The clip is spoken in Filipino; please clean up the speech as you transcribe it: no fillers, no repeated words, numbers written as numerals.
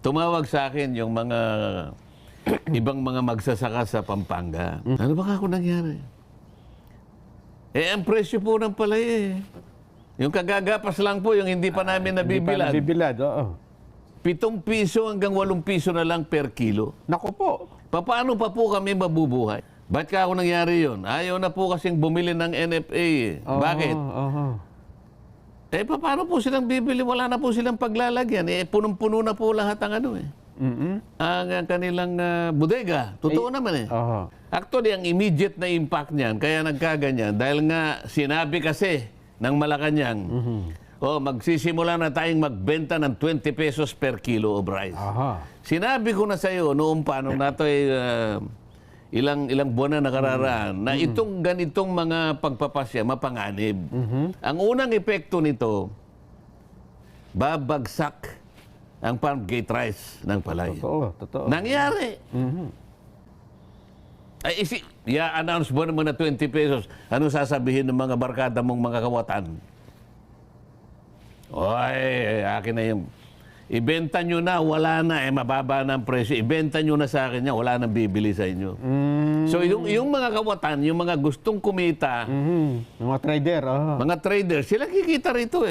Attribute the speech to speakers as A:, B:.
A: tumawag sa akin yung mga ibang mga magsasaka sa Pampanga. Ano ba ako nangyari? Ang presyo po ng palay yung kagagapas lang po, yung hindi pa namin nabibilad.
B: Hindi pa nabibilad, oo.
A: 7 piso hanggang 8 piso na lang per kilo.
B: Naku po.
A: Paano pa po kami mabubuhay? Ba't ka ako nangyari yun? Ayaw na po kasing bumili ng NFA. Bakit? Paano po silang bibili? Wala na po silang paglalagyan. Punong-puno na po lahat ang ano ang kanilang bodega. Totoo naman Actually, ang immediate na impact niyan, kaya nagkaganyan, dahil nga sinabi kasi ng Malacanang, magsisimula na tayong magbenta ng 20 pesos per kilo of rice. Sinabi ko na sa iyo noong paano nato ilang buwan na nakararaan na itong ganitong mga pagpapasya mapanganib. Ang unang epekto nito, babagsak ang farm gate rice ng palay.
B: Totoo.
A: Nangyari. I-announce mo naman na 20 pesos. Ano sasabihin ng mga barkada mong mga kawatan? Akin na yung... Ibenta nyo na, wala na, mababa na ang presyo. Ibenta nyo na sa akin yan, wala nang bibili sa inyo. So yung mga kawatan, yung mga gustong kumita,
B: Mga trader,
A: mga trader, sila kikita rito